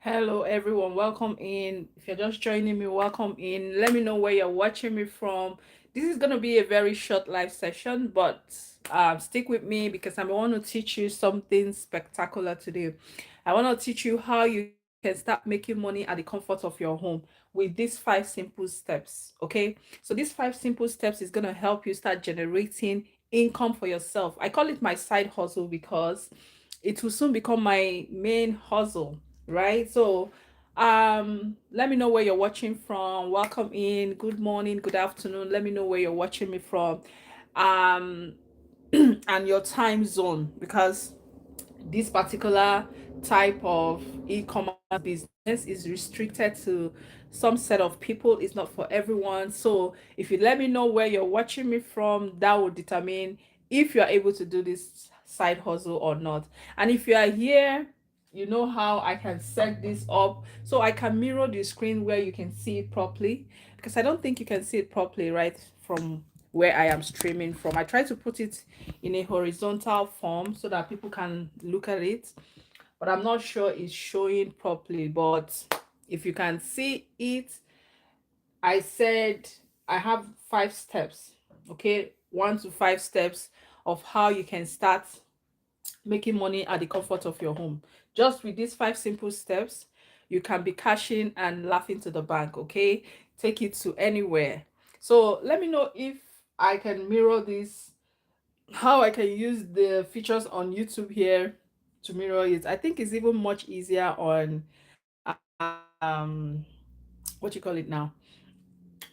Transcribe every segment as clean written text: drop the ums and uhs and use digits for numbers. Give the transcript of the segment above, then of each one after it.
Hello, everyone. Welcome in. If you're just joining me, welcome in. Let me know where you're watching me from. This is going to be a very short live session, but stick with me because I want to teach you something spectacular today. I want to teach you how you can start making money at the comfort of your home with these 5 simple steps. Okay, so these 5 simple steps is going to help you start generating income for yourself. I call it my side hustle because it will soon become my main hustle, right? So let me know where you're watching from. Welcome in. Good morning, good afternoon. Let me know where you're watching me from. um and your time zone, because this particular type of e-commerce business is restricted to some set of people. It's not for everyone. So if you let me know where you're watching me from, that will determine if you're able to do this side hustle or not. And if you are here, you know how I can set this up so I can mirror the screen where you can see it properly, because I don't think you can see it properly right from where I am streaming from. I try to put it in a horizontal form so that people can look at it, but I'm not sure it's showing properly. But if you can see it, I said I have 5 steps. Okay, 1 to 5 steps of how you can start making money at the comfort of your home. Just with these 5 simple steps, you can be cashing and laughing to the bank. Okay, take it to anywhere. So let me know if I can mirror this, how I can use the features on YouTube here to mirror it. I think it's even much easier on what you call it now,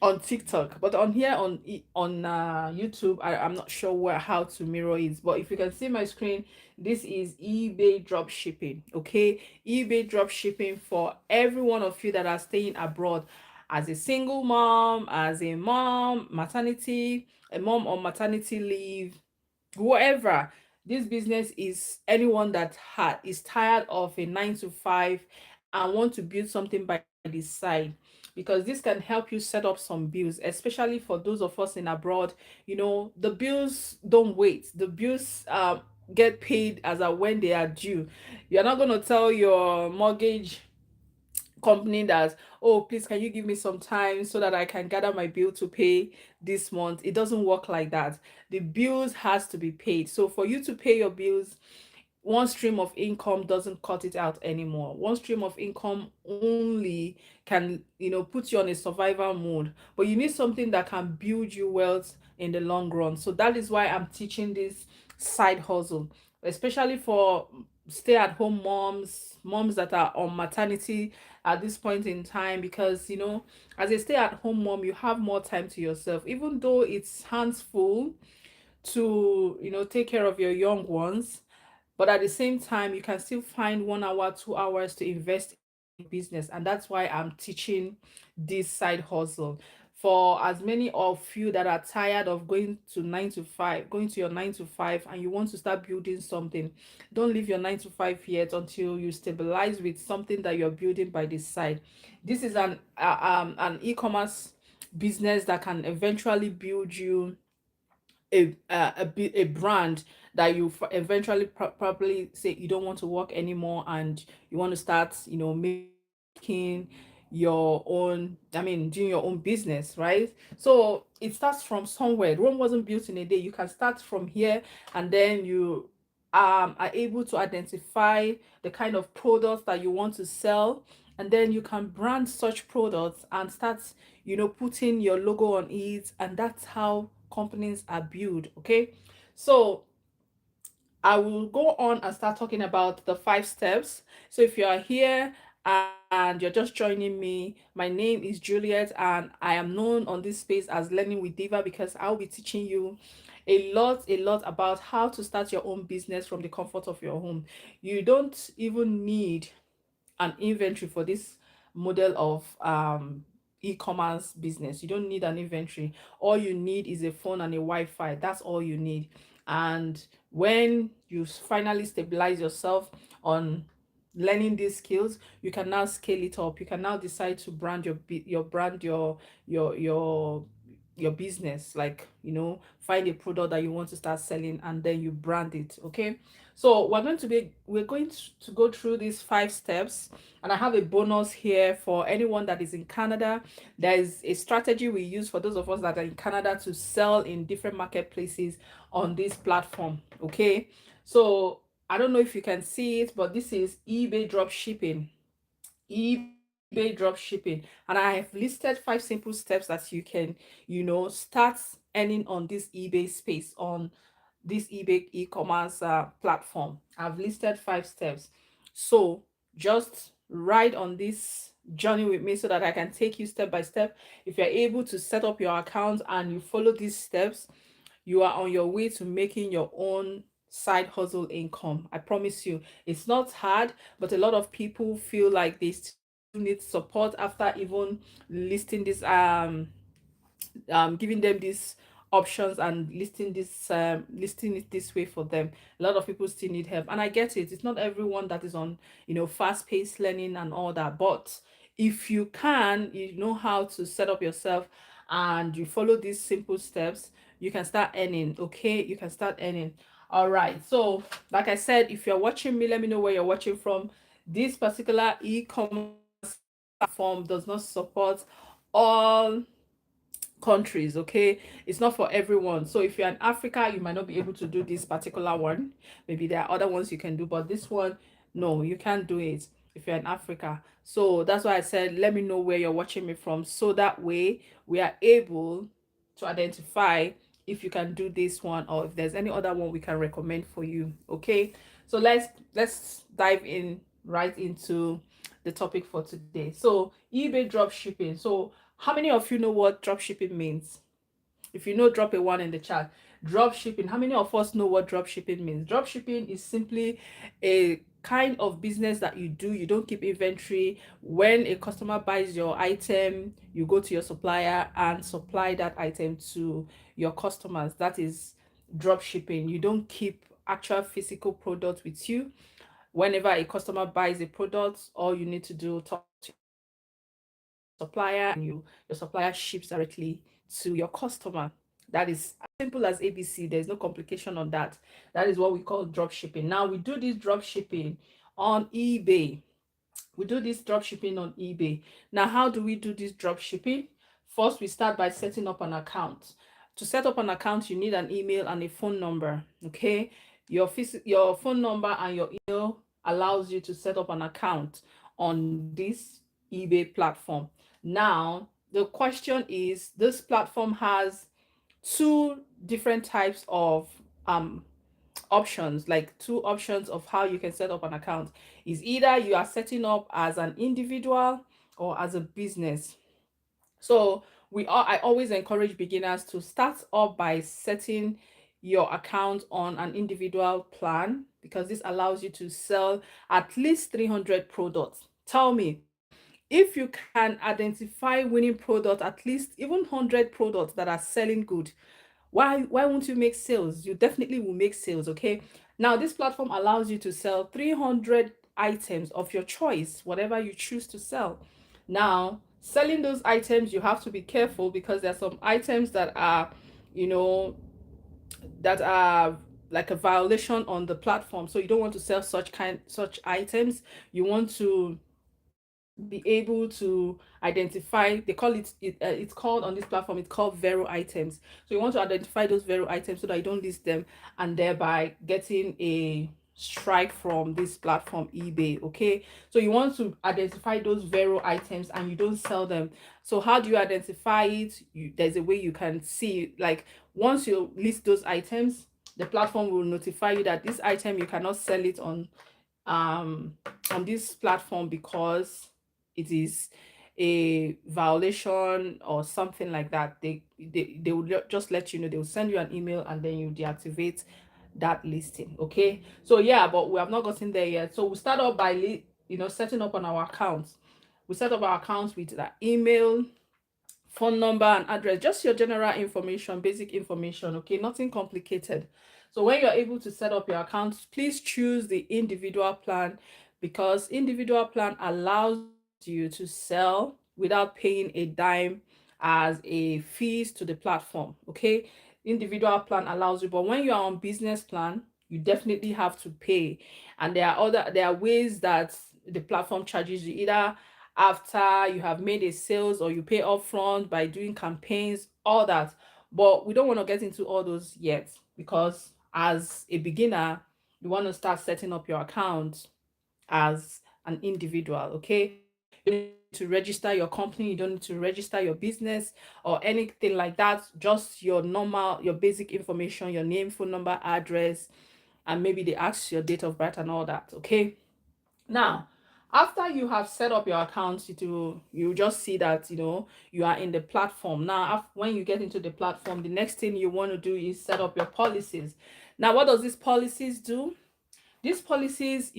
on TikTok, but on here on YouTube, I'm not sure where how to mirror it. But if you can see my screen, this is eBay drop shipping. Okay, eBay drop shipping for every one of you that are staying abroad, as a single mom, as a mom, maternity, a mom on maternity leave, whoever. This business is anyone that is tired of a 9 to 5 and want to build something by the side, because this can help you set up some bills, especially for those of us in abroad. The bills don't wait. The bills get paid as a when they are due. You're not going to tell your mortgage company that, oh, please, can you give me some time so that I can gather my bill to pay this month. It doesn't work like that. The bills has to be paid. So for you to pay your bills, one stream of income doesn't cut it out anymore. One stream of income only can, put you on a survival mode, but you need something that can build you wealth in the long run. So that is why I'm teaching this side hustle, especially for stay-at-home moms that are on maternity at this point in time, because as a stay-at-home mom, you have more time to yourself, even though it's hands full to take care of your young ones. But at the same time, you can still find 1 hour, 2 hours to invest in your business. And that's why I'm teaching this side hustle. For as many of you that are tired of going to your 9 to 5, and you want to start building something, don't leave your 9 to 5 yet until you stabilize with something that you're building by this side. This is an e-commerce business that can eventually build you a brand that you eventually probably say you don't want to work anymore, and you want to start making your own, doing your own business, right? So it starts from somewhere. Rome wasn't built in a day. You can start from here, and then you are able to identify the kind of products that you want to sell, and then you can brand such products and start putting your logo on it, and that's how companies are built. Okay, so I will go on and start talking about the 5 steps. So if you are here and you're just joining me, my name is Juliet, and I am known on this space as Learning with Diva, because I'll be teaching you a lot about how to start your own business from the comfort of your home. You don't even need an inventory for this model of e-commerce business. You don't need an inventory. All you need is a phone and a Wi-Fi. That's all you need. And when you finally stabilize yourself on learning these skills, you can now scale it up. You can now decide to brand your brand your your your business, like find a product that you want to start selling, and then you brand it. Okay, So we're going to go through these 5 steps, and I have a bonus here for anyone that is in Canada. There is a strategy we use for those of us that are in Canada to sell in different marketplaces on this platform. Okay, so I don't know if you can see it, but this is eBay drop shipping. eBay drop shipping, and I have listed 5 simple steps that you can, start earning on this eBay space, on this eBay e-commerce platform. I've listed 5 steps. So just ride on this journey with me so that I can take you step by step. If you're able to set up your account and you follow these steps, you are on your way to making your own side hustle income. I promise you, it's not hard, but a lot of people feel like they still need support after even listing this giving them these options and listing it this way for them. A lot of people still need help, and I get it. It's not everyone that is on, fast-paced learning and all that, but if you can, you know how to set up yourself and you follow these simple steps, you can start earning. Okay, you can start earning. All right, so like I said, if you're watching me, let me know where you're watching from. This particular e-commerce platform does not support all countries. Okay, it's not for everyone. So if you're in Africa, you might not be able to do this particular one. Maybe there are other ones you can do, but this one, no, you can't do it if you're in Africa. So that's why I said let me know where you're watching me from, so that way we are able to identify if you can do this one or if there's any other one we can recommend for you. Okay, so let's dive in right into the topic for today. So eBay drop shipping. So how many of you know what drop shipping means? If you know, drop a one in the chat. Drop shipping. How many of us know what drop shipping means? Drop shipping is simply a kind of business that you do. You don't keep inventory. When a customer buys your item, you go to your supplier and supply that item to your customers. That is drop shipping. You don't keep actual physical product with you. Whenever a customer buys a product, all you need to do, talk to your supplier, and your supplier ships directly to your customer. That is as simple as ABC. There's no complication on that. That is what we call drop shipping. Now we do this drop shipping on eBay. We do this drop shipping on eBay. Now, how do we do this drop shipping? First, we start by setting up an account. To set up an account, you need an email and a phone number. Okay, your phone number and your email allows you to set up an account on this eBay platform. Now, the question is, this platform has two different types of options, like 2 options of how you can set up an account. Is either you are setting up as an individual or as a business. So I always encourage beginners to start up by setting your account on an individual plan, because this allows you to sell at least 300 products. Tell me, if you can identify winning products, at least even 100 products that are selling good, why won't you make sales? You definitely will make sales. Okay, now this platform allows you to sell 300 items of your choice, whatever you choose to sell. Now, selling those items, you have to be careful, because there are some items that are, you know that are like a violation on the platform. So you don't want to sell such items. You want to be able to identify, they call it's called on this platform, it's called vero items. So you want to identify those vero items so that you don't list them and thereby getting a strike from this platform eBay. Okay, so you want to identify those vero items and you don't sell them. So how do you identify it? There's a way you can see, like, once you list those items, the platform will notify you that this item, you cannot sell it um on this platform because it is a violation or something like that. They will just let you know. They will send you an email and then you deactivate that listing. Okay, so yeah, but we have not gotten there yet. So we start off by setting up on our accounts. We set up our accounts with that email, phone number, and address, just your general information, basic information. Okay, nothing complicated. So when you're able to set up your account, please choose the individual plan, because individual plan allows you to sell without paying a dime as a fees to the platform. Okay, individual plan allows you, but when you are on business plan, you definitely have to pay. And there are ways that the platform charges you, either after you have made a sales, or you pay upfront by doing campaigns, all that. But we don't want to get into all those yet, because as a beginner, you want to start setting up your account as an individual. Okay, you don't need to register your company, you don't need to register your business or anything like that. Just your normal, your basic information, your name, phone number, address, and maybe they ask your date of birth and all that. Okay, now after you have set up your account, you just see that you are in the platform. Now when you get into the platform, the next thing you want to do is set up your policies. Now what does these policies do? These policies,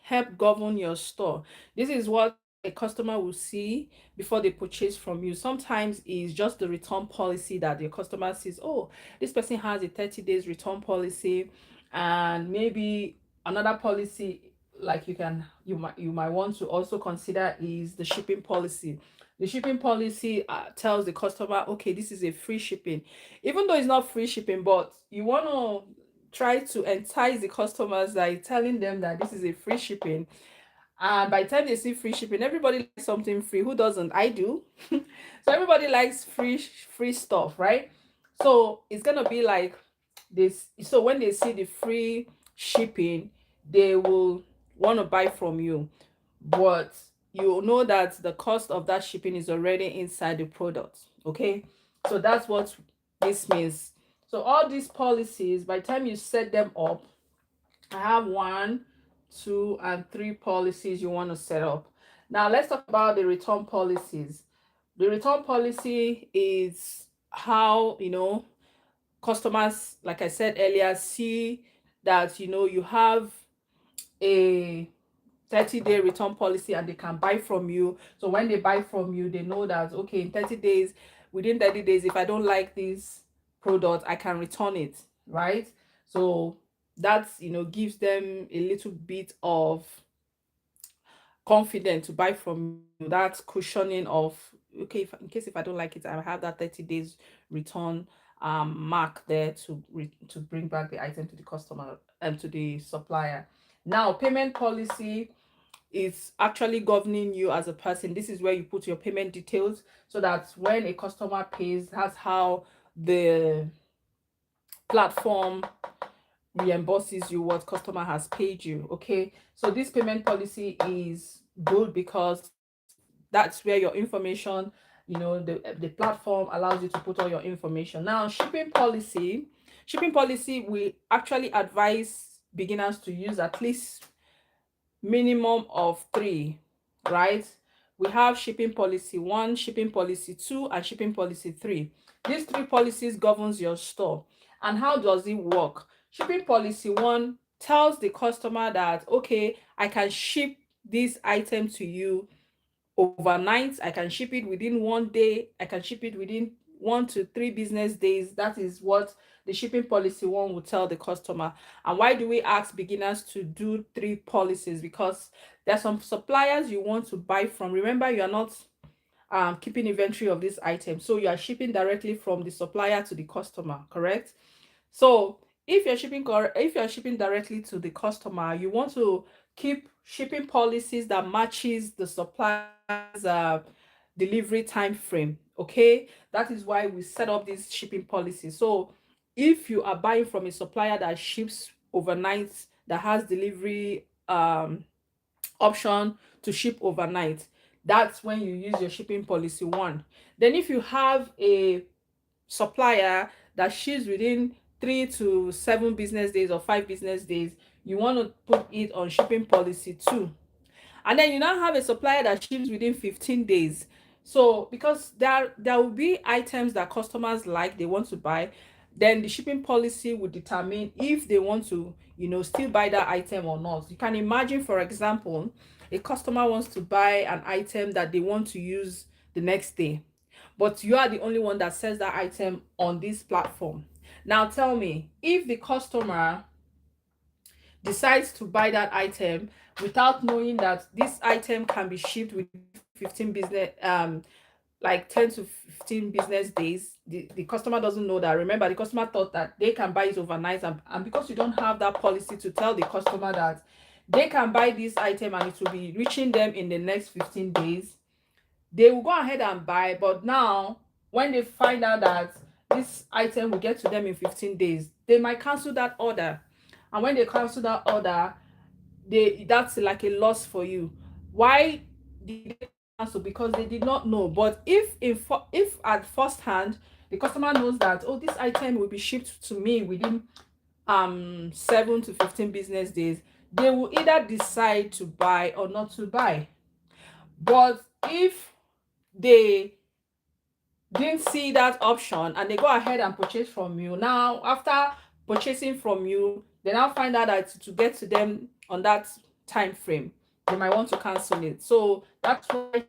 help govern your store. This is what a customer will see before they purchase from you. Sometimes it's just the return policy that the customer sees. Oh, this person has a 30 days return policy, and maybe another policy, like you might want to also consider, is the shipping policy. The shipping policy tells the customer, okay, this is a free shipping, even though it's not free shipping, but you want to try to entice the customers by telling them that this is a free shipping. And by the time they see free shipping, everybody likes something free. Who doesn't? I do. So everybody likes free stuff, right? So it's gonna be like this. So when they see the free shipping, they will want to buy from you. But you know that the cost of that shipping is already inside the product. Okay. So that's what this means. So all these policies, by the time you set them up, I have one, two, and three policies you want to set up. Now let's talk about the return policies. The return policy is how customers, like I said earlier, see that you have a 30-day return policy, and they can buy from you. So when they buy from you, they know that, okay, in 30 days, within 30 days, if I don't like this product, I can return it, right? So that's gives them a little bit of confidence to buy from you. That cushioning of, okay, in case if I don't like it, I have that 30 days return mark there to bring back the item to the customer and to the supplier. Now payment policy is actually governing you as a person. This is where you put your payment details, so that when a customer pays, that's how the platform reimburses you what customer has paid you. Okay, so this payment policy is good because that's where your information, the platform allows you to put all your information. Now shipping policy, we actually advise beginners to use at least minimum of three, right? We have shipping policy 1, shipping policy 2, and shipping policy 3. These three policies governs your store. And how does it work? Shipping policy 1 tells the customer that, okay, I can ship this item to you overnight. I can ship it within 1 day. I can ship it within 1 to 3 business days. That is what the shipping policy 1 will tell the customer. And why do we ask beginners to do 3 policies? Because there are some suppliers you want to buy from. Remember, you are not keeping inventory of this item, so you are shipping directly from the supplier to the customer, correct? So if you're shipping directly to the customer, you want to keep shipping policies that matches the supplier's delivery time frame. Okay, that is why we set up this shipping policy. So if you are buying from a supplier that ships overnight, that has delivery option to ship overnight, that's when you use your shipping policy 1. Then if you have a supplier that ships within 3 to 7 business days or 5 business days, you want to put it on shipping policy 2. And then you now have a supplier that ships within 15 days. So because there will be items that customers like, they want to buy, then the shipping policy will determine if they want to still buy that item or not. You can imagine, for example, a customer wants to buy an item that they want to use the next day, but you are the only one that sells that item on this platform. Now tell me, if the customer decides to buy that item without knowing that this item can be shipped within 15 business like 10 to 15 business days, the customer doesn't know that. Remember, the customer thought that they can buy it overnight, and because you don't have that policy to tell the customer that they can buy this item and it will be reaching them in the next 15 days, they will go ahead and buy. But now when they find out that this item will get to them in 15 days, they might cancel that order. And when they cancel that order, that's like a loss for you. Why did they cancel? Because they did not know. But if at first hand the customer knows that, oh, this item will be shipped to me within 7 to 15 business days, they will either decide to buy or not to buy. But if they didn't see that option and they go ahead and purchase from you, now after purchasing from you, they now find out that to get to them on that time frame, they might want to cancel it. So that's why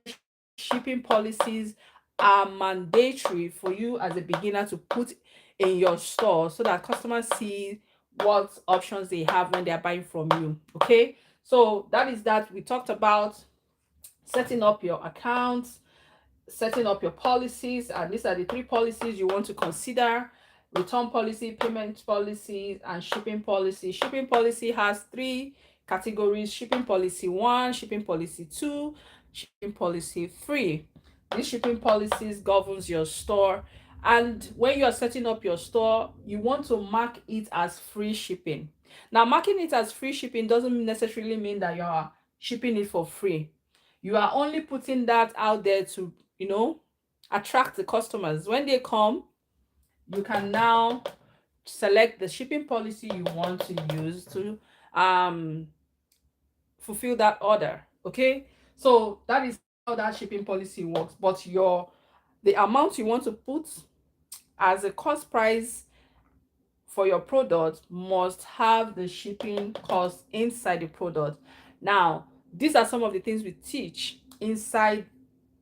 shipping policies are mandatory for you as a beginner to put in your store, so that customers see what options they have when they are buying from you. Okay, so that is that. We talked about setting up your accounts, setting up your policies, and these are the three policies you want to consider: return policy, payment policies, and shipping policy. Shipping policy has three categories: shipping policy 1, shipping policy 2, shipping policy 3. These shipping policies governs your store, and when you are setting up your store, you want to mark it as free shipping. Now, marking it as free shipping doesn't necessarily mean that you are shipping it for free. You are only putting that out there to, attract the customers. When they come, you can now select the shipping policy you want to use to um fulfill that order. Okay, so that is how that shipping policy works. But the amount you want to put as a cost price for your product must have the shipping cost inside the product. Now, these are some of the things we teach inside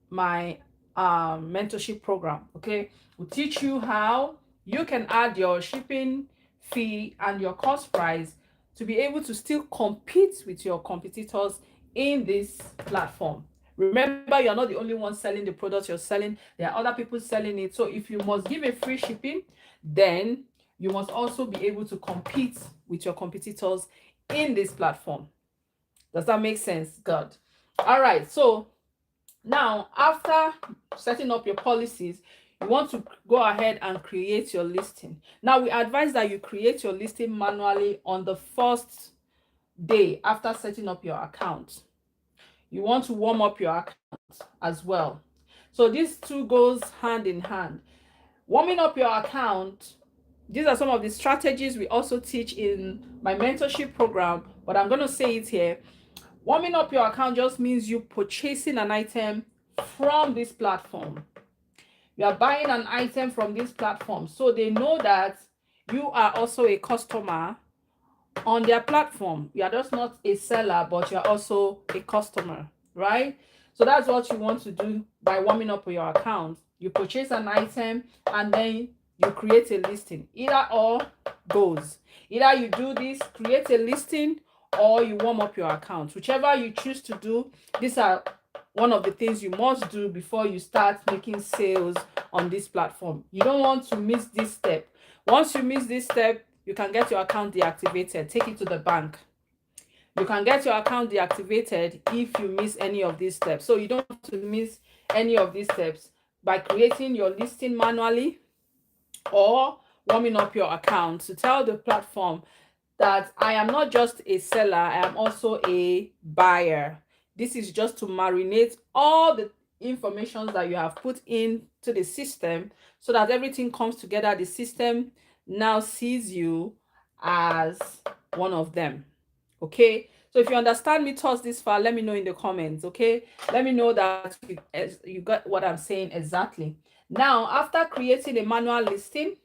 my mentorship program. Okay, we'll teach you how you can add your shipping fee and your cost price to be able to still compete with your competitors in this platform. Remember, you're not the only one selling the products you're selling. There are other people selling it. So if you must give a free shipping, then you must also be able to compete with your competitors in this platform. Does that make sense? Good. All right, so now, after setting up your policies, you want to go ahead and create your listing. Now, we advise that you create your listing manually on the first day after setting up your account. You want to warm up your account as well. So these two goes hand in hand. Warming up your account, these are some of the strategies we also teach in my mentorship program, but I'm going to say it here. Warming up your account just means you purchasing an item from this platform. You are buying an item from this platform, so they know that you are also a customer on their platform. You are just not a seller, but you're also a customer, right? So that's what you want to do by warming up your account. You purchase an item and then you create a listing. Either or goes. Either you do this, create a listing, or you warm up your account. Whichever you choose to do, these are one of the things you must do before you start making sales on this platform. You don't want to miss this step. Once you miss this step, you can get your account deactivated. Take it to the bank. You can get your account deactivated if you miss any of these steps. So you don't want to miss any of these steps by creating your listing manually or warming up your account to tell the platform that I am not just a seller, I am also a buyer. This is just to marinate all the information that you have put into the system so that everything comes together. The system now sees you as one of them. Okay, so if you understand me thoughts this far, let me know in the comments. Okay, let me know that you got what I'm saying exactly. Now, after creating a manual listing,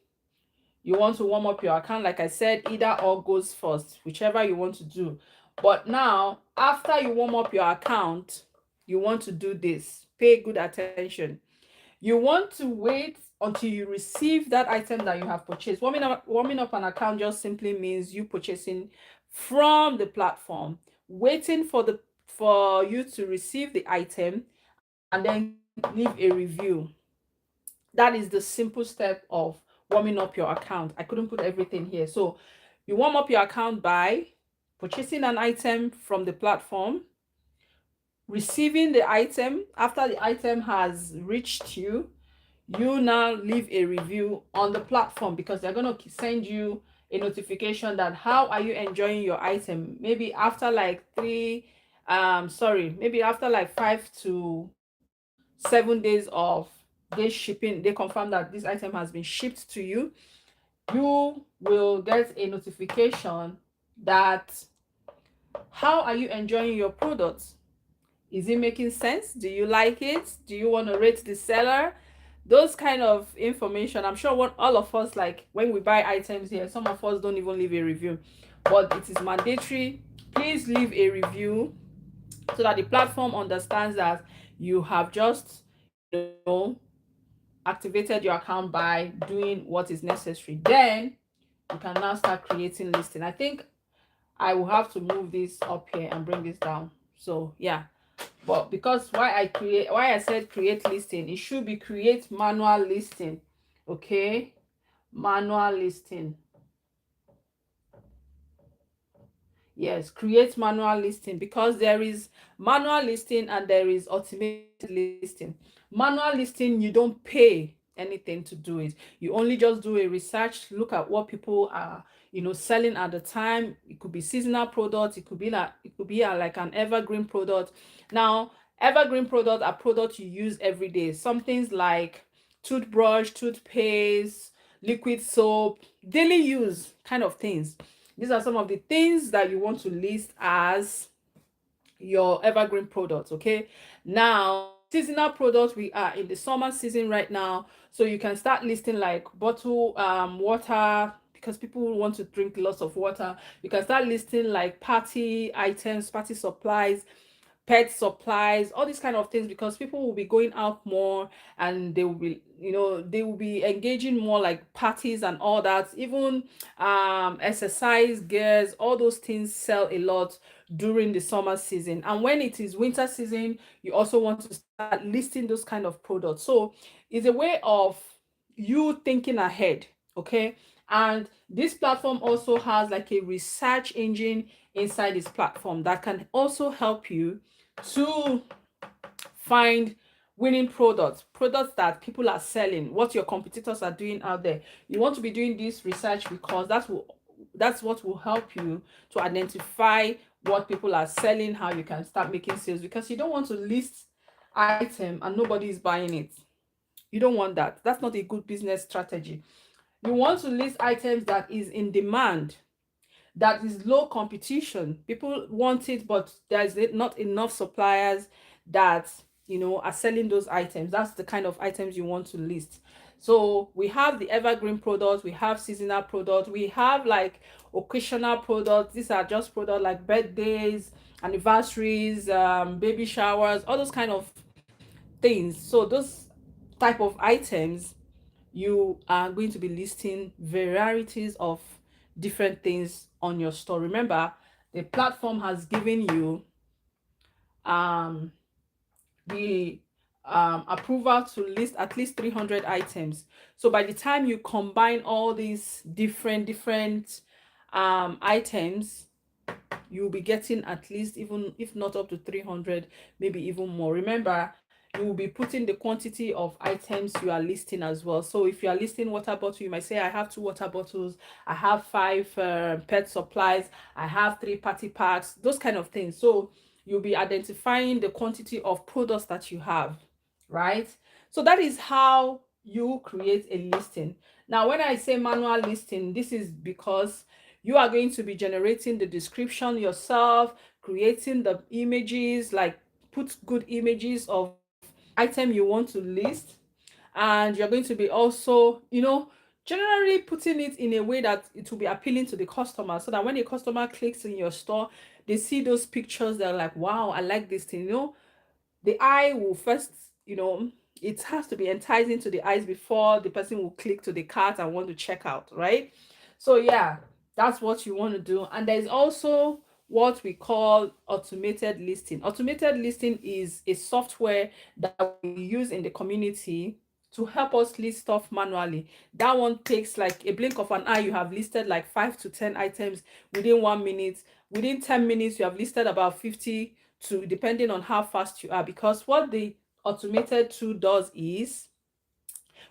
you want to warm up your account. Like I said, either or goes first, whichever you want to do. But now, after you warm up your account, you want to do this. Pay good attention. You want to wait until you receive that item that you have purchased. Warming up an account just simply means you purchasing from the platform, waiting for you to receive the item, and then leave a review. That is the simple step of warming up your account. I couldn't put everything here. So you warm up your account by purchasing an item from the platform, receiving the item. After the item has reached you, you now leave a review on the platform, because they're going to send you a notification that how are you enjoying your item. Maybe after like maybe after like 5 to 7 days of day shipping, they confirm that this item has been shipped to you. You will get a notification that how are you enjoying your product. Is it making sense? Do you like it? Do you want to rate the seller? Those kind of information. I'm sure what all of us, like when we buy items here, some of us don't even leave a review, but it is mandatory. Please leave a review so that the platform understands that you have just, activated your account by doing what is necessary. Then you can now start creating listing. I think I will have to move this up here and bring this down. So yeah, but because why I said create listing, it should be create manual listing. Okay, manual listing. Yes, create manual listing, because there is manual listing and there is automated listing. Manual listing, you don't pay anything to do it. You only just do a research, look at what people are, selling at the time. It could be seasonal products, it could be like an evergreen product. Now, evergreen product are products you use every day. Some things like toothbrush, toothpaste, liquid soap, daily use kind of things. These are some of the things that you want to list as your evergreen products. Okay, now seasonal products, we are in the summer season right now, so you can start listing like bottle water, because people want to drink lots of water. You can start listing like party items, party supplies, pet supplies, all these kind of things, because people will be going out more, and they will be engaging more, like parties and all that. Even exercise gears, all those things sell a lot during the summer season. And when it is winter season, you also want to start listing those kind of products. So it's a way of you thinking ahead. Okay, and this platform also has like a research engine inside this platform that can also help you to find winning products that people are selling, what your competitors are doing out there. You want to be doing this research, because that's what will help you to identify what people are selling, how you can start making sales, because you don't want to list item and nobody is buying it. You don't want that. That's not a good business strategy. You want to list items that is in demand, that is low competition. People want it, but there's not enough suppliers that are selling those items. That's the kind of items you want to list. So we have the evergreen products, we have seasonal products, we have like occasional products. These are just products like birthdays, anniversaries, baby showers, all those kind of things. So those type of items, you are going to be listing varieties of different things on your store. Remember, the platform has given you um the approval to list at least 300 items. So by the time you combine all these different items, you'll be getting at least, even if not up to 300, maybe even more. Remember, you will be putting the quantity of items you are listing as well. So if you are listing water bottle, you might say I have 2 water bottles, I have 5 pet supplies, I have 3 party packs, those kind of things. So you'll be identifying the quantity of products that you have, right? So that is how you create a listing. Now when I say manual listing, this is because you are going to be generating the description yourself, creating the images, like put good images of item you want to list. And you're going to be also, generally putting it in a way that it will be appealing to the customer, so that when a customer clicks in your store, they see those pictures, they're like, wow, I like this thing. The eye will first, it has to be enticing to the eyes before the person will click to the cart and want to check out, right? So yeah, that's what you want to do. And there's also what we call automated listing. Automated listing is a software that we use in the community to help us list stuff manually. That one takes like a blink of an eye. You have listed like 5 to 10 items within 1 minute. Within 10 minutes, you have listed about 50 to, depending on how fast you are. Because what the automated tool does is,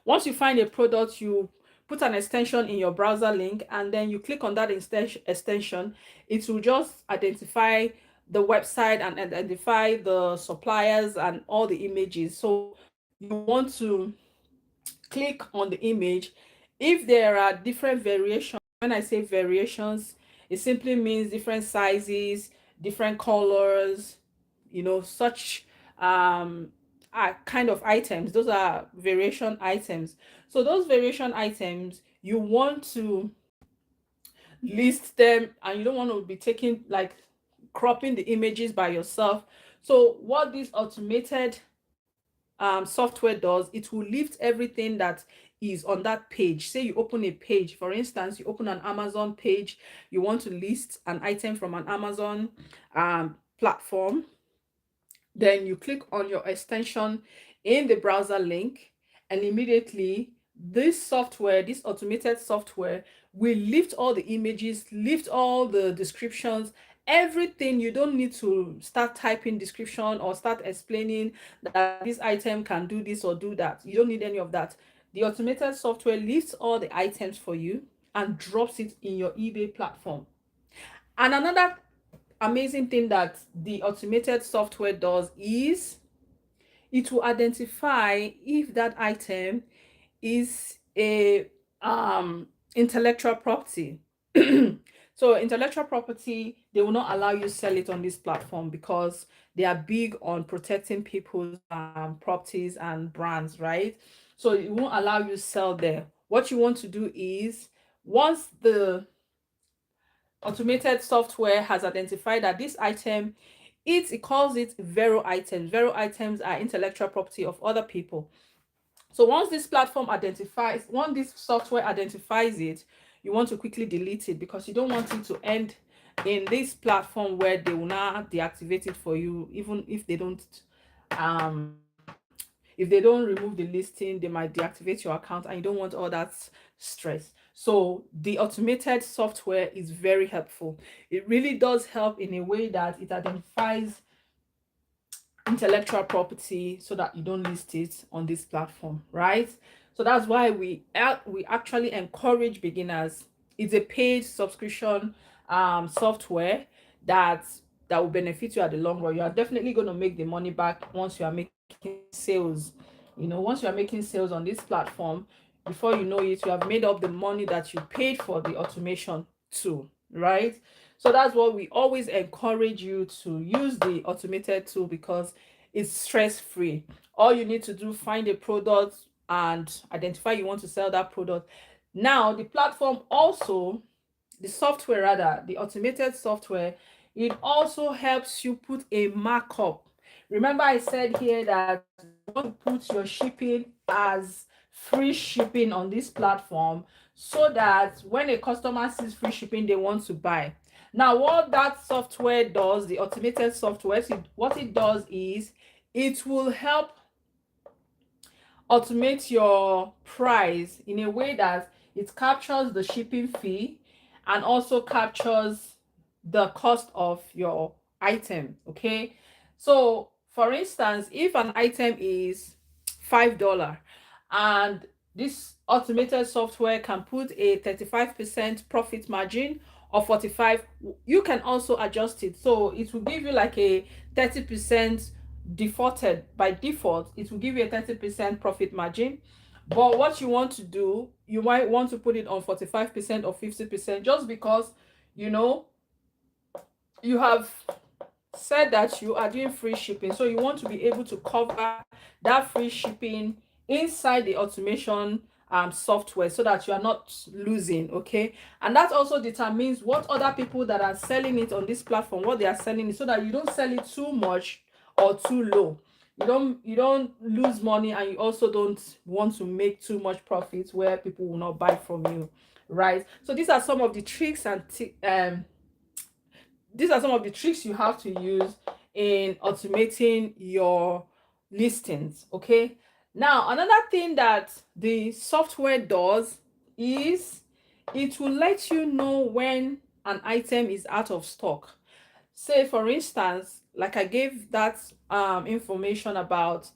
once you find a product, you put an extension in your browser link, and then you click on that extension. It will just identify the website and identify the suppliers and all the images. So you want to click on the image. If there are different variations, when I say variations, it simply means different sizes, different colors, such kind of items. Those are variation items. So those variation items, you want to list them, and you don't want to be taking like cropping the images by yourself. So what this automated software does, it will lift everything that is on that page. Say you open a page, for instance, you open an Amazon page, you want to list an item from an Amazon platform. Then you click on your extension in the browser link, and immediately this software, this automated software, will lift all the images, lift all the descriptions, everything. You don't need to start typing description or start explaining that this item can do this or do that. You don't need any of that. The automated software lifts all the items for you and drops it in your eBay platform. And another amazing thing that the automated software does is it will identify if that item is a intellectual property. So intellectual property, they will not allow you sell it on this platform because they are big on protecting people's properties and brands, right? So it won't allow you sell there. What you want to do is, once the automated software has identified that this item, it calls it vero items. Vero items are intellectual property of other people. So once this software identifies it, you want to quickly delete it, because you don't want it to end in this platform where they will now deactivate it for you. Even if they don't remove the listing, they might deactivate your account, and you don't want all that stress. So the automated software is very helpful. It really does help in a way that it identifies intellectual property so that you don't list it on this platform, right? So that's why we actually encourage beginners. It's a paid subscription software that will benefit you at the long run. You are definitely going to make the money back once you are making sales. Once you are making sales on this platform, before you know it, you have made up the money that you paid for the automation tool, right? So that's what we always encourage you to use, the automated tool, because it's stress-free. All you need to do, find a product and identify you want to sell that product. Now, the platform also, the software rather, the automated software, it also helps you put a markup. Remember I said here that you want to put your shipping as free shipping on this platform, so that when a customer sees free shipping, they want to buy. Now, what that software does, the automated software, what it does is it will help automate your price in a way that it captures the shipping fee and also captures the cost of your item. Okay, so for instance, if an item is $5 and this automated software can put a 35% profit margin or 45, you can also adjust it. So it will give you like a 30% defaulted. By default, it will give you a 30% profit margin. But what you want to do, you might want to put it on 45% or 50%, just because you have said that you are doing free shipping. So you want to be able to cover that free shipping inside the automation software, so that you are not losing. Okay, and that also determines what other people that are selling it on this platform, what they are selling it, so that you don't sell it too much or too low. You don't lose money, and you also don't want to make too much profit where people will not buy from you, right? So these are some of the tricks and these are some of the tricks you have to use in automating your listings. Okay, now another thing that the software does is it will let you know when an item is out of stock. Say for instance, like I gave that information about,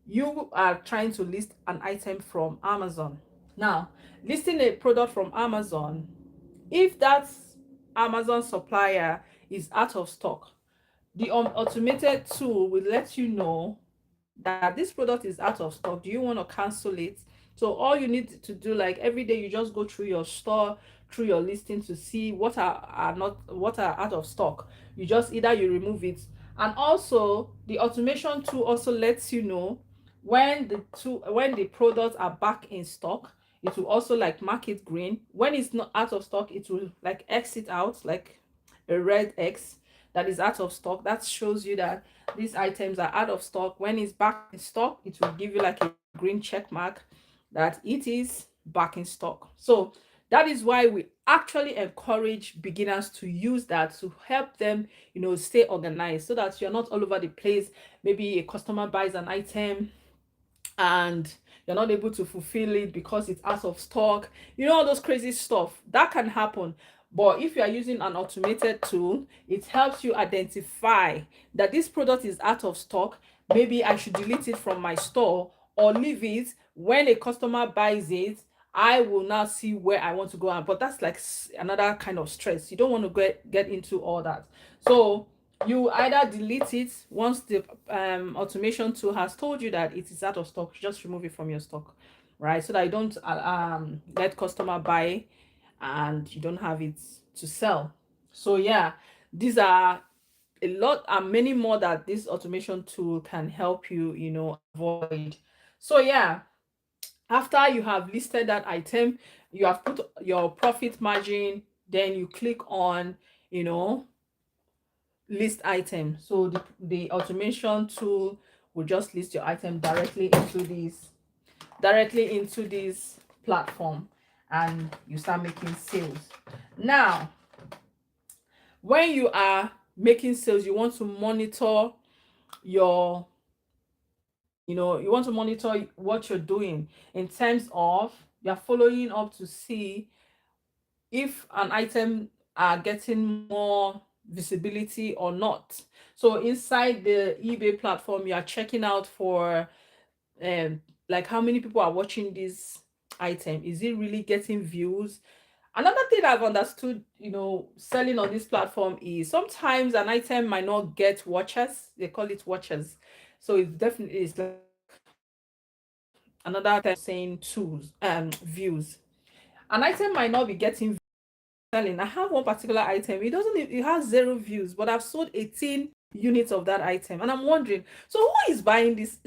you are trying to list an item from Amazon. Now, listing a product from Amazon, if that Amazon supplier is out of stock, the automated tool will let you know that this product is out of stock. Do you want to cancel it? So all you need to do, like every day, you just go through your store, through your listing, to see are not, what are out of stock. You just either you remove it. And also the automation tool also lets you know when the products are back in stock. It will also like mark it green. When it's not out of stock, it will like exit out, like a red X, that is out of stock. That shows you that these items are out of stock. When it's back in stock, it will give you like a green check mark that it is back in stock. So that is why we actually encourage beginners to use that to help them, stay organized, so that you're not all over the place. Maybe a customer buys an item and you're not able to fulfill it because it's out of stock. All those crazy stuff that can happen. But if you are using an automated tool, it helps you identify that this product is out of stock. Maybe I should delete it from my store or leave it. When a customer buys it, I will now see where I want to go. But that's like another kind of stress. You don't want to get into all that. So you either delete it once the automation tool has told you that it is out of stock. You just remove it from your stock, right? So that you don't let customer buy and you don't have it to sell. So yeah, these are a lot and many more that this automation tool can help you, avoid. So yeah, after you have listed that item, you have put your profit margin, then you click on, you know list item. So the automation tool will just list your item directly into this platform, and you start making sales. Now, when you are making sales, you want to monitor your you want to monitor what you're doing, in terms of you're following up to see if an item are getting more visibility or not. So inside the eBay platform, you are checking out for like how many people are watching this item. Is it really getting views? Another thing I've understood, selling on this platform, is sometimes an item might not get watchers. They call it watchers. So it definitely is like another term saying tools views. An item might not be getting selling. I have one particular item. It has 0 views, but I've sold 18 units of that item. And I'm wondering, so who is buying this?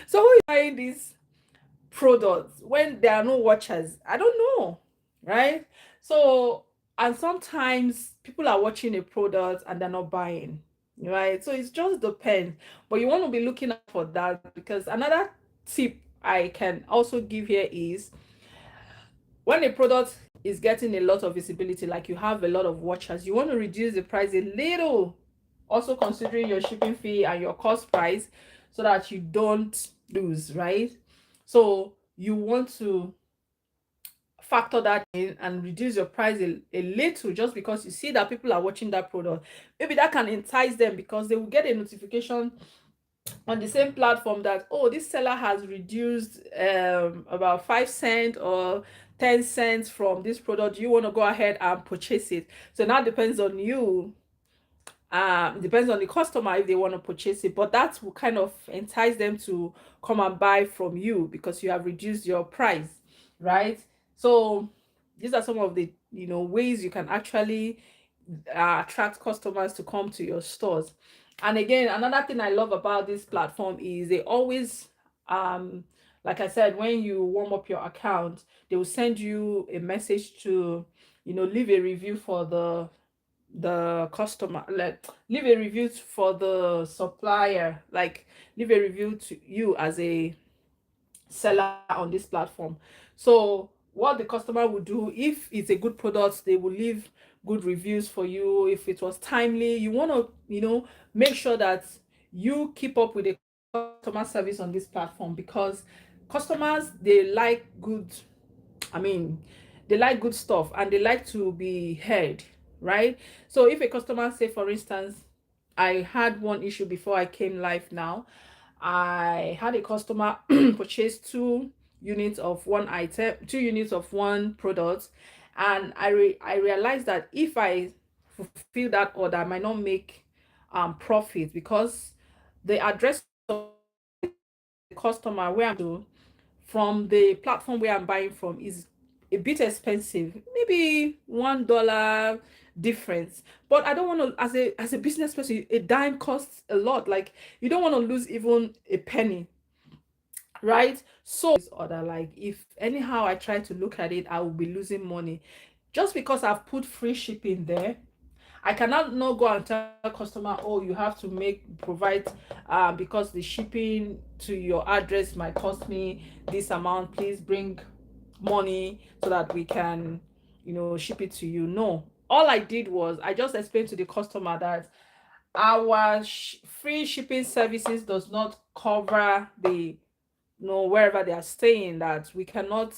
So who is buying this product when there are no watchers? I don't know. Right? So, and sometimes people are watching a product and they're not buying. Right? So it just depends. But you want to be looking out for that, because another tip I can also give here is, when a product is getting a lot of visibility, like you have a lot of watchers, you want to reduce the price a little, also considering your shipping fee and your cost price, so that you don't lose, right? So you want to factor that in and reduce your price a little, just because you see that people are watching that product. Maybe that can entice them, because they will get a notification on the same platform that, oh, this seller has reduced about 5 cents or 10 cents from this product. You want to go ahead and purchase it. So now depends on you. Depends on the customer if they want to purchase it, but that will kind of entice them to come and buy from you, because you have reduced your price, right? So these are some of the ways you can actually attract customers to come to your stores. And again, another thing I love about this platform is they always, like I said, when you warm up your account, they will send you a message to, leave a review for the customer, like leave a review for the supplier, like leave a review to you as a seller on this platform. So what the customer will do, if it's a good product, they will leave good reviews for you. If it was timely, you want to, make sure that you keep up with the customer service on this platform, because customers, they like good, I mean, they like good stuff and they like to be heard, right? So if a customer, say for instance, I had one issue before I came live now. I had a customer purchase 2 units of one item, 2 units of one product, and I realized that if I fulfill that order, I might not make profit, because the address of the customer where I'm to, from the platform where I'm buying from, is a bit expensive, maybe $1 difference. But I don't want to, as a business person, a dime costs a lot. Like, you don't want to lose even a penny, right? So this order, like, if anyhow I try to look at it, I will be losing money just because I've put free shipping there. I cannot not go and tell customer, oh, you have to provide, because the shipping to your address might cost me this amount. Please bring money so that we can, ship it to you. No, all I did was I just explained to the customer that our free shipping services does not cover the, wherever they are staying, that we cannot,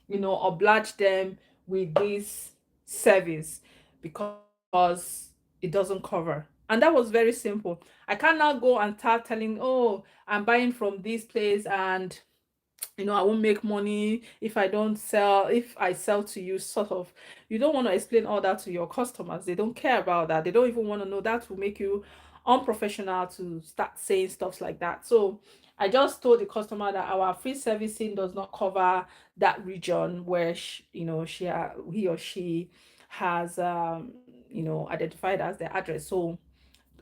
oblige them with this service because it doesn't cover. And that was very simple. I can't now go and start telling, oh, I'm buying from this place, and I won't make money if I don't sell, if I sell to you, sort of. You don't want to explain all that to your customers. They don't care about that. They don't even want to know. That will make you unprofessional to start saying stuff like that. So I just told the customer that our free servicing does not cover that region where he or she has identified as their address. So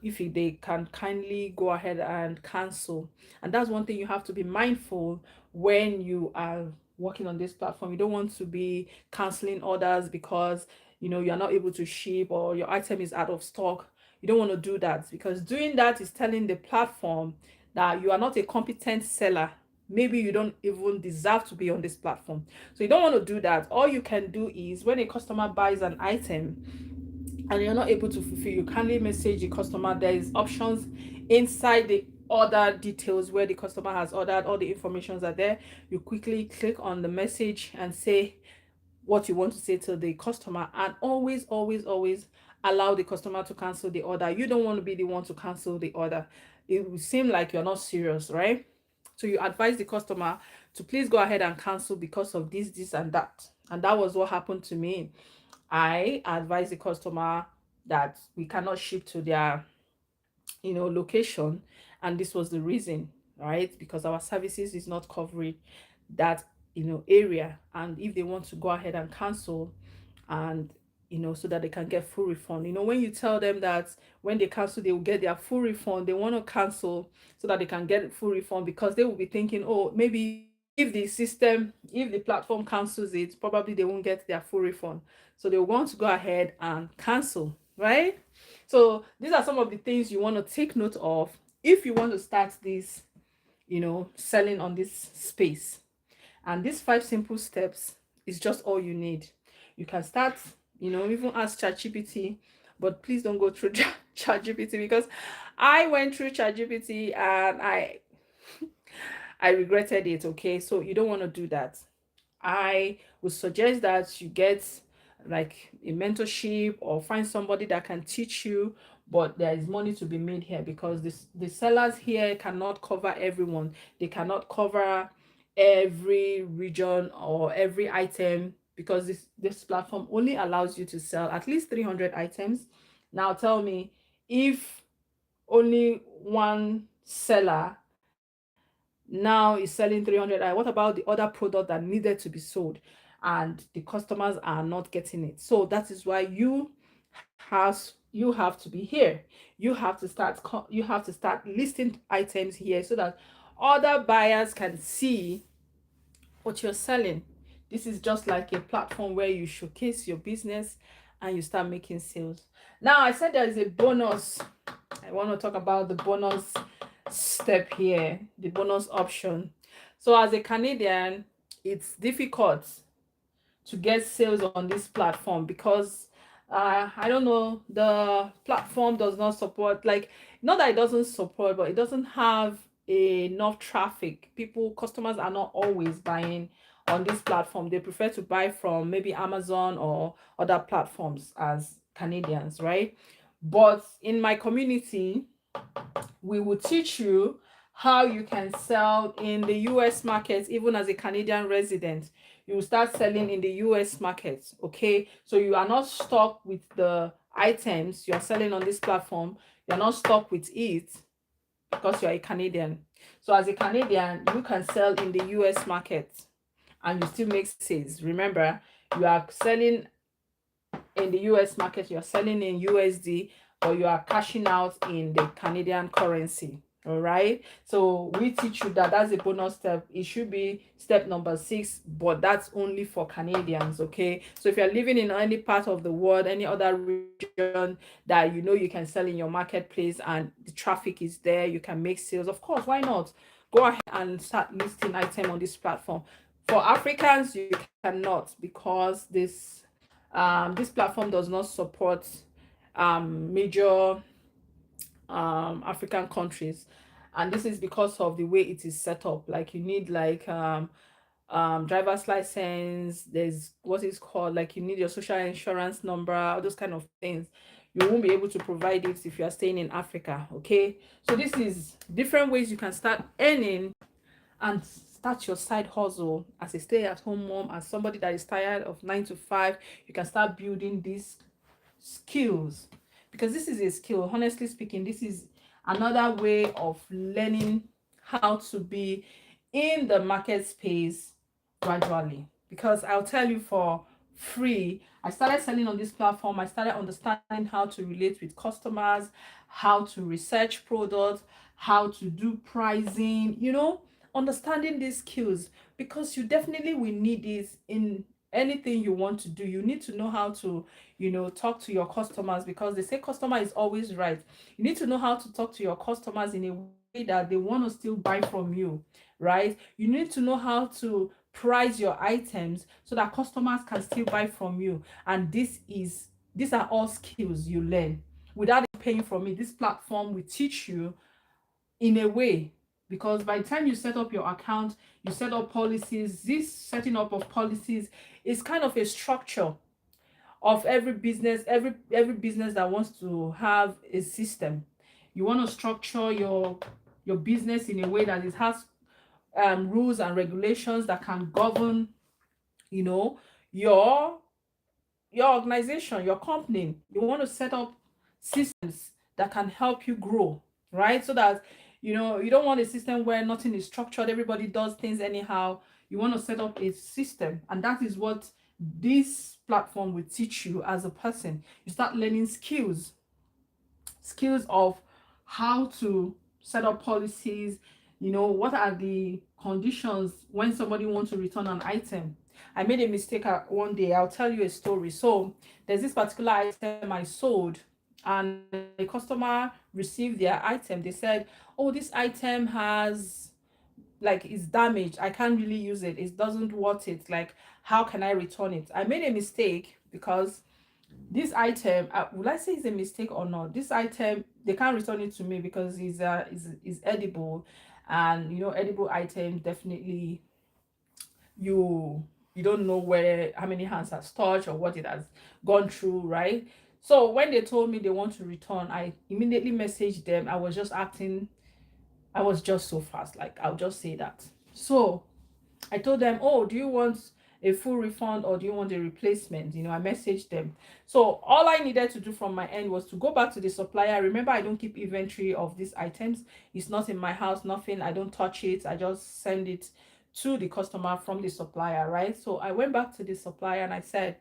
if they can kindly go ahead and cancel. And that's one thing you have to be mindful when you are working on this platform. You don't want to be canceling orders because you're not able to ship, or your item is out of stock. You don't want to do that, because doing that is telling the platform that you are not a competent seller. Maybe you don't even deserve to be on this platform. So you don't want to do that. All you can do is, when a customer buys an item and you're not able to fulfill, you kindly message the customer. There is options inside the order details where the customer has ordered. All the informations are there. You quickly click on the message and say what you want to say to the customer, and always, always, always allow the customer to cancel the order. You don't want to be the one to cancel the order. It will seem like you're not serious, right? So you advise the customer to please go ahead and cancel because of this and that. And that was what happened to me. I advise the customer that we cannot ship to their, location, and this was the reason, right? Because our services is not covering that, area. And if they want to go ahead and cancel, and so that they can get full refund. When you tell them that when they cancel they will get their full refund, they want to cancel so that they can get full refund, because they will be thinking, oh, maybe if the platform cancels it, probably they won't get their full refund. So they want to go ahead and cancel, right? So these are some of the things you want to take note of if you want to start this, selling on this space. And these 5 simple steps is just all you need. You can start, even ask ChatGPT, but please don't go through ChatGPT, because I went through ChatGPT and I regretted it. Okay, so you don't want to do that. I would suggest that you get like a mentorship, or find somebody that can teach you. But there is money to be made here, because the sellers here cannot cover everyone. They cannot cover every region or every item, because this platform only allows you to sell at least 300 items. Now tell me, if only one seller now is selling 300, what about the other product that needed to be sold, and the customers are not getting it? So that is why you have to be here. You have to start listing items here, so that other buyers can see what you're selling. This is just like a platform where you showcase your business and you start making sales. Now, I said there is a bonus. I want to talk about the bonus step here, the bonus option. So as a Canadian, it's difficult to get sales on this platform, because I don't know, the platform does not support, like, not that it doesn't support, but it doesn't have enough traffic. People, customers are not always buying on this platform. They prefer to buy from maybe Amazon or other platforms as Canadians, right? But in my community, we will teach you how you can sell in the US market. Even as a Canadian resident, you will start selling in the US market. Okay, so you are not stuck with the items you're selling on this platform. You're not stuck with it because you're a Canadian. So as a Canadian, you can sell in the US market and you still make sales. Remember, you are selling in the US market, you're selling in USD, or you are cashing out in the Canadian currency. All right. So we teach you that. That's a bonus step. It should be step number 6, but that's only for Canadians. Okay. So if you're living in any part of the world, any other region that you know you can sell in your marketplace and the traffic is there, you can make sales. Of course, why not? Go ahead and start listing item on this platform. For Africans, you cannot, because this platform does not support major African countries, and this is because of the way it is set up. Like, you need like driver's license. There's what is called, like, you need your social insurance number, all those kind of things. You won't be able to provide it if you are staying in Africa. Okay, so this is different ways you can start earning and start your side hustle as a stay-at-home mom, as somebody that is tired of 9 to 5. You can start building these skills, because this is a skill. Honestly speaking, this is another way of learning how to be in the market space gradually. Because I'll tell you, for free, I started selling on this platform. I started understanding how to relate with customers, how to research products, how to do pricing, understanding these skills, because you definitely will need this in anything you want to do. You need to know how to, talk to your customers, because they say customer is always right. You need to know how to talk to your customers in a way that they want to still buy from you, right? You need to know how to price your items so that customers can still buy from you. And these are all skills you learn without paying for me. This platform will teach you in a way, because by the time you set up your account, you set up policies. This setting up of policies is kind of a structure of every business. Every business that wants to have a system, you want to structure your business in a way that it has rules and regulations that can govern, you know your organization, your company. You want to set up systems that can help you grow, right? So that, you don't want a system where nothing is structured, everybody does things anyhow. You want to set up a system, and that is what this platform will teach you. As a person, you start learning skills of how to set up policies. What are the conditions when somebody wants to return an item. I made a mistake one day. I'll tell you a story. So there's this particular item I sold, and the customer received their item. They said, oh, this item has, like, is damaged. I can't really use it. It doesn't worth it. Like, how can I return it? I made a mistake, because this item, will I say it's a mistake or not? This item, they can't return it to me because is edible, and edible items, definitely, you you don't know where, how many hands has touched or what it has gone through, right? So when they told me they want to return, I immediately messaged them. I was just so fast, like, I'll just say that. So I told them, oh, do you want a full refund or do you want a replacement? I messaged them. So all I needed to do from my end was to go back to the supplier. Remember, I don't keep inventory of these items. It's not in my house, nothing. I don't touch it. I just send it to the customer from the supplier, right? So I went back to the supplier and I said,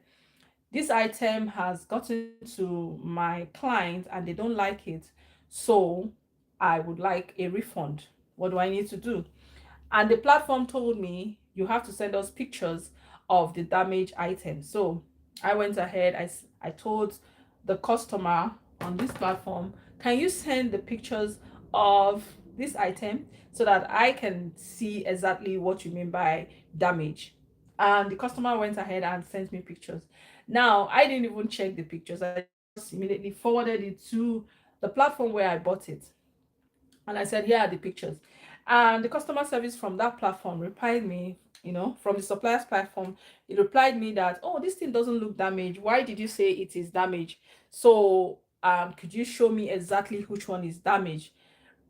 this item has gotten to my client and they don't like it. So I would like a refund. What do I need to do? And the platform told me, you have to send us pictures of the damaged item. So I went ahead. I told the customer on this platform, can you send the pictures of this item so that I can see exactly what you mean by damage? And the customer went ahead and sent me pictures. Now I didn't even check the pictures. I just immediately forwarded it to the platform where I bought it, and I said, here are the pictures. And the customer service from that platform replied me, from the supplier's platform, it replied me that, oh, this thing doesn't look damaged. Why did you say it is damaged? So could you show me exactly which one is damaged?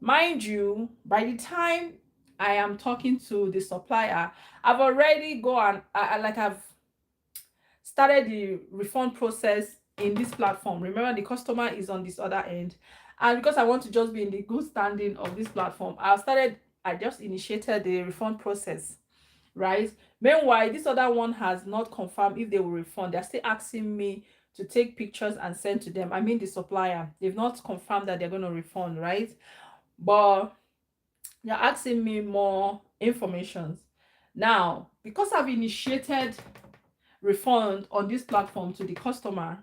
Mind you, by the time I am talking to the supplier, I've already gone, I've started the refund process in this platform. Remember, the customer is on this other end, and because I want to just be in the good standing of this platform, I just initiated the refund process, right? Meanwhile, this other one has not confirmed if they will refund. They're still asking me to take pictures and send to them. I mean, the supplier, they've not confirmed that they're going to refund, right? But they're asking me more information. Now, because I've initiated refund on this platform to the customer,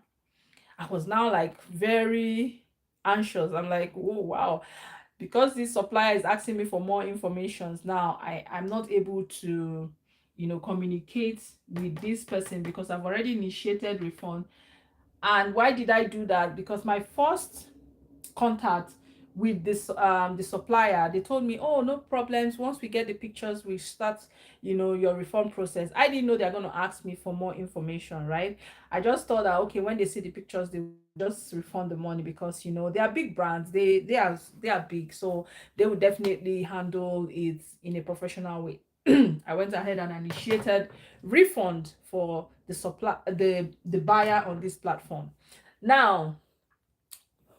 I was now like very anxious. I'm like, oh wow, because this supplier is asking me for more information. Now I'm not able to, communicate with this person because I've already initiated refund. And why did I do that? Because my first contact with this the supplier, they told me, oh, no problems, once we get the pictures we start your refund process. I didn't know they're going to ask me for more information, right? I just thought that, okay, when they see the pictures they will just refund the money, because they are big brands, they are big, so they will definitely handle it in a professional way. I went ahead and initiated refund for the buyer on this platform. Now,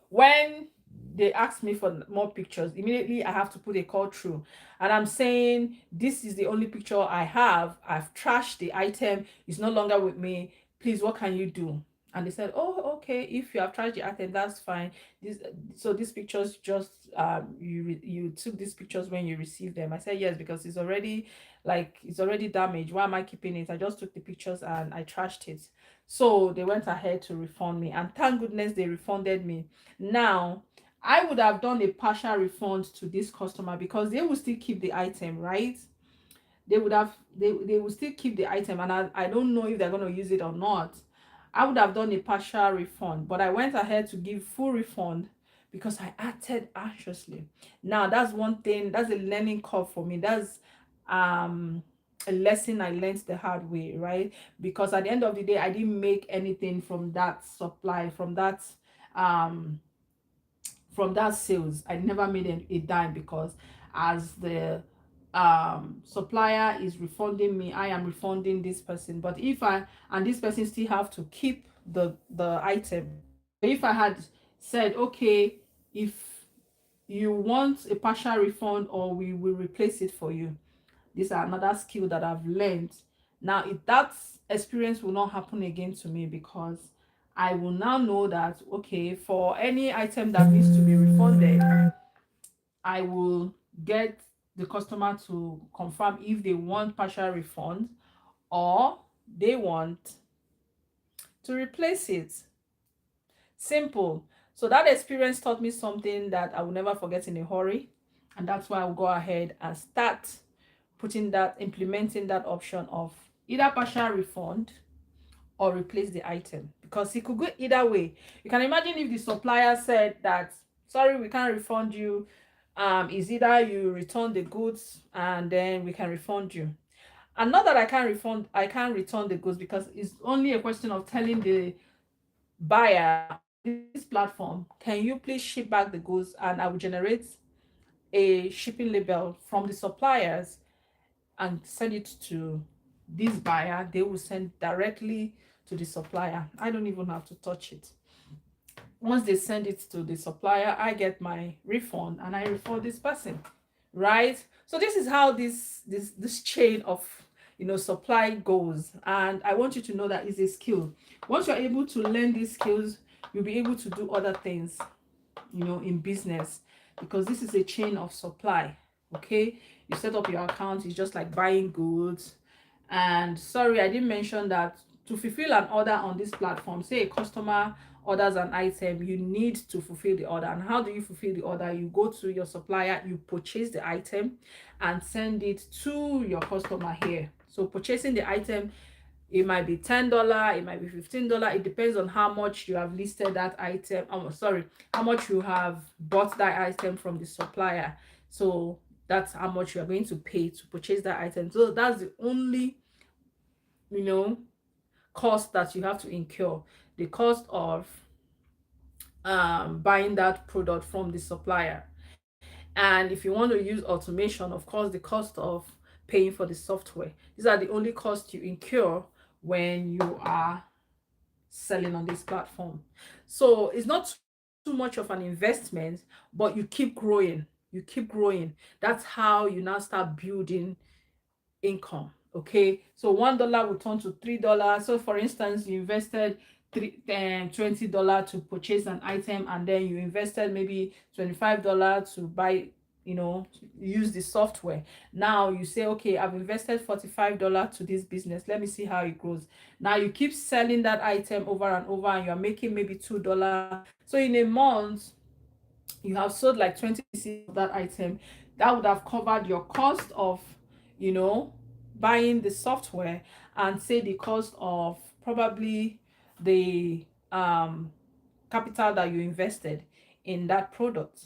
when they ask me for more pictures, immediately I have to put a call through, and I'm saying, this is the only picture I have. I've trashed the item, it's no longer with me, please, what can you do? And they said, oh, okay, if you have trashed the item, that's fine. These pictures, just you took these pictures when you received them. I said, yes, because it's already damaged. Why am I keeping it? I just took the pictures and I trashed it. So they went ahead to refund me, and thank goodness they refunded me. Now, I would have done a partial refund to this customer because they will still keep the item, right? They will still keep the item, and I don't know if they're going to use it or not. I would have done a partial refund, but I went ahead to give full refund because I acted anxiously. Now, that's one thing, that's a learning curve for me. That's um a lesson I learned the hard way, right? Because at the end of the day, I didn't make anything from that supply, um from that sales. I never made a dime, because as the supplier is refunding me, I am refunding this person. But if I and this person still have to keep the item. So if I had said, okay, if you want a partial refund, or we will replace it for you, these are another skill that I've learned. Now, if that experience will not happen again to me, because I will now know that, okay, for any item that needs to be refunded, I will get the customer to confirm if they want partial refund or they want to replace it. Simple. So that experience taught me something that I will never forget in a hurry. And that's why I'll go ahead and start implementing that option of either partial refund or replace the item, because it could go either way. You can imagine if the supplier said that, sorry, we can't refund you, is either you return the goods and then we can refund you. And not that I can't return the goods, because it's only a question of telling the buyer on this platform, can you please ship back the goods, and I will generate a shipping label from the suppliers and send it to this buyer. They will send directly to the supplier. I don't even have to touch it. Once they send it to the supplier, I get my refund and I refund this person, right? So this is how this chain of supply goes. And I want you to know that it's a skill. Once you're able to learn these skills, you'll be able to do other things in business, because this is a chain of supply. Okay, you set up your account, it's just like buying goods. And sorry, I didn't mention that to fulfill an order on this platform, say a customer orders an item, you need to fulfill the order. And how do you fulfill the order? You go to your supplier, you purchase the item and send it to your customer here. So purchasing the item, it might be $10, it might be $15. It depends on how much you have listed that item. Sorry, how much you have bought that item from the supplier. So that's how much you are going to pay to purchase that item. So that's the only, you know, cost that you have to incur. The cost of buying that product from the supplier. And if you want to use automation, of course, the cost of paying for the software. These are the only costs you incur when you are selling on this platform. So it's not too much of an investment, but you keep growing. You keep growing. That's how you now start building income. Okay, so $1 will turn to $3. So for instance, you invested $20 to purchase an item, and then you invested maybe $25 to buy, use the software. Now you say, okay, I've invested $45 to this business, let me see how it grows. Now you keep selling that item over and over, and you're making maybe $2. So in a month you have sold like 20 pieces of that item. That would have covered your cost of, you know buying the software, and say the cost of probably the capital that you invested in that product.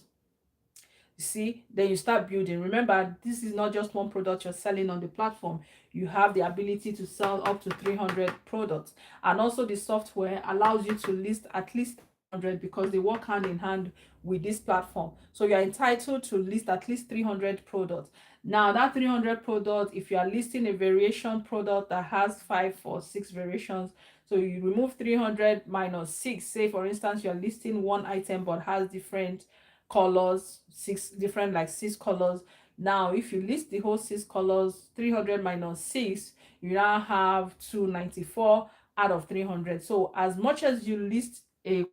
You see, then you start building. Remember, this is not just one product you're selling on the platform. You have the ability to sell up to 300 products. And also the software allows you to list at least 300, because they work hand in hand with this platform. So you're entitled to list at least 300 products. Now that 300 products, if you are listing a variation product that has 5 or 6 variations, so you remove 300 minus 6. Say for instance you're listing one item but has different colors, 6 colors. Now if you list the whole 6 colors, 300 minus 6, you now have 294 out of 300. So as much as you list an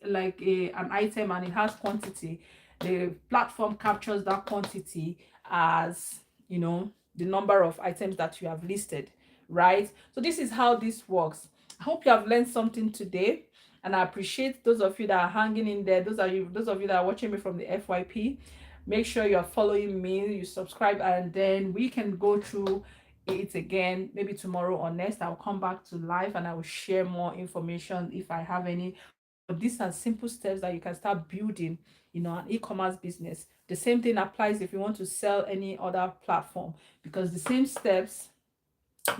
item and it has quantity, the platform captures that quantity as, the number of items that you have listed, right? So this is how this works. I hope you have learned something today, and I appreciate those of you that are hanging in there. Those of you that are watching me from the FYP. Make sure you're following me, you subscribe, and then we can go through it again. Maybe tomorrow or next I'll come back to live and I will share more information if I have any. But these are simple steps that you can start building, an e-commerce business. The same thing applies if you want to sell any other platform, because the same steps,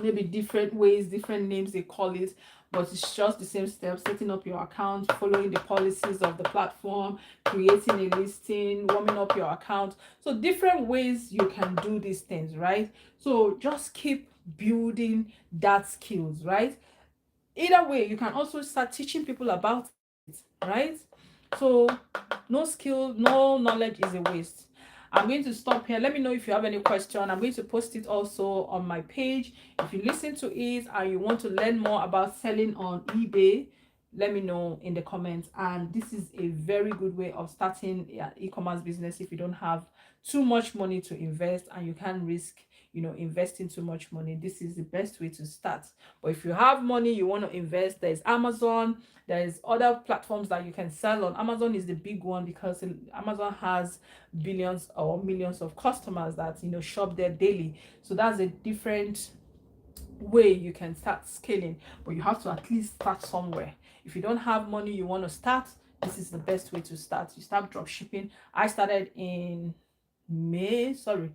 maybe different ways, different names they call it, but it's just the same steps: setting up your account, following the policies of the platform, creating a listing, warming up your account. So different ways you can do these things, right? So just keep building that skills, right? Either way, you can also start teaching people about it, right? So no skill, no knowledge is a waste. I'm going to stop here. Let me know if you have any question. I'm going to post it also on my page. If you listen to it and you want to learn more about selling on eBay, let me know in the comments. And this is a very good way of starting an e-commerce business if you don't have too much money to invest and you can't risk, investing too much money. This is the best way to start. But if you have money, you want to invest, there's Amazon, there's other platforms that you can sell on. Amazon is the big one because Amazon has billions or millions of customers that shop there daily. So that's a different way you can start scaling, but you have to at least start somewhere. If you don't have money, you want to start, this is the best way to start. You start drop shipping. I started in May, sorry,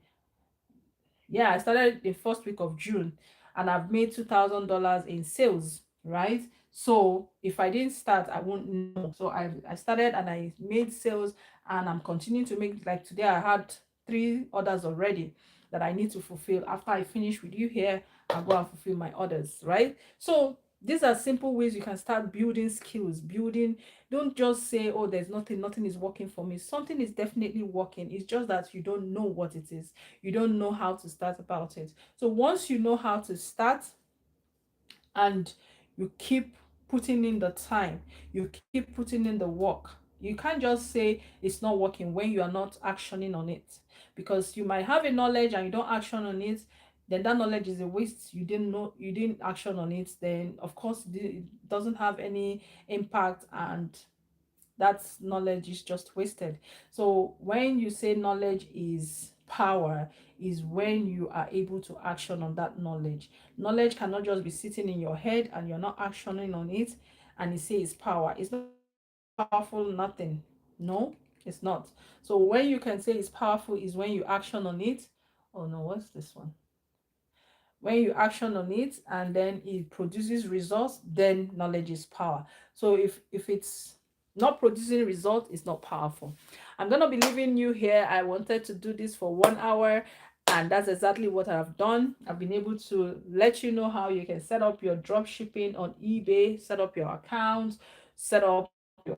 yeah, I started the first week of June, and I've made $2,000 in sales, right? So if I didn't start, I won't know. So I started and I made sales, and I'm continuing to make. Like today I had 3 orders already that I need to fulfill. After I finish with you here, I'll go and fulfill my orders, right? So these are simple ways you can start building skills. Don't just say, oh, there's nothing is working for me. Something is definitely working. It's just that you don't know what it is. You don't know how to start about it. So once you know how to start, and you keep putting in the time, you keep putting in the work, you can't just say it's not working when you are not actioning on it. Because you might have a knowledge and you don't action on it, then that knowledge is a waste. You didn't action on it, then of course it doesn't have any impact, and that knowledge is just wasted. So when you say knowledge is power is when you are able to action on that knowledge. Knowledge cannot just be sitting in your head and you're not actioning on it, and you say it's power. It's not powerful, nothing. No, it's not. So when you can say it's powerful is when you action on it. Oh no, what's this one? When you action on it and then it produces results, then knowledge is power. So if it's not producing results, it's not powerful. I'm gonna be leaving you here. I wanted to do this for 1 hour, and that's exactly what I've done. I've been able to let you know how you can set up your drop shipping on eBay, set up your accounts, set up your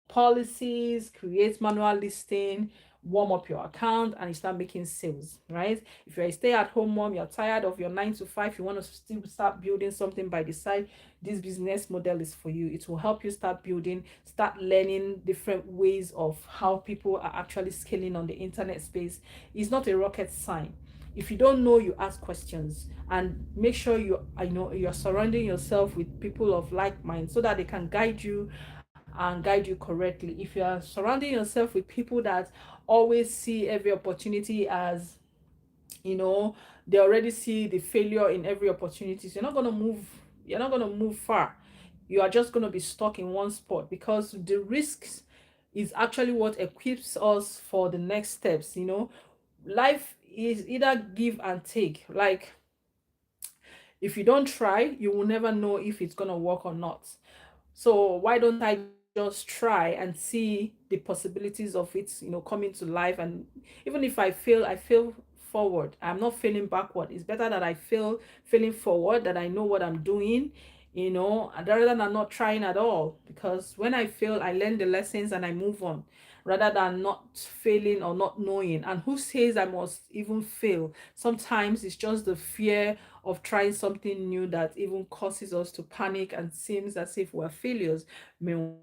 policies, create manual listing, warm up your account, and you start making sales, right? If you're a stay-at-home mom, you're tired of your 9 to 5, you want to still start building something by the side, this business model is for you. It will help you start building, start learning different ways of how people are actually scaling on the internet space. It's not a rocket science. If you don't know, you ask questions, and make sure you're surrounding yourself with people of like mind so that they can guide you and guide you correctly. If you are surrounding yourself with people that always see every opportunity as, they already see the failure in every opportunity, so you're not going to move far. You are just going to be stuck in one spot, because the risks is actually what equips us for the next steps. Life is either give and take. Like, if you don't try, you will never know if it's going to work or not. So why don't I just try and see the possibilities of it coming to life? And even if I fail, I fail forward. I'm not failing backward. It's better that I fail failing forward, that I know what I'm doing, and rather than not trying at all. Because when I fail, I learn the lessons and I move on, rather than not failing or not knowing. And who says I must even fail? Sometimes it's just the fear of trying something new that even causes us to panic and seems as if we're failures. Meanwhile,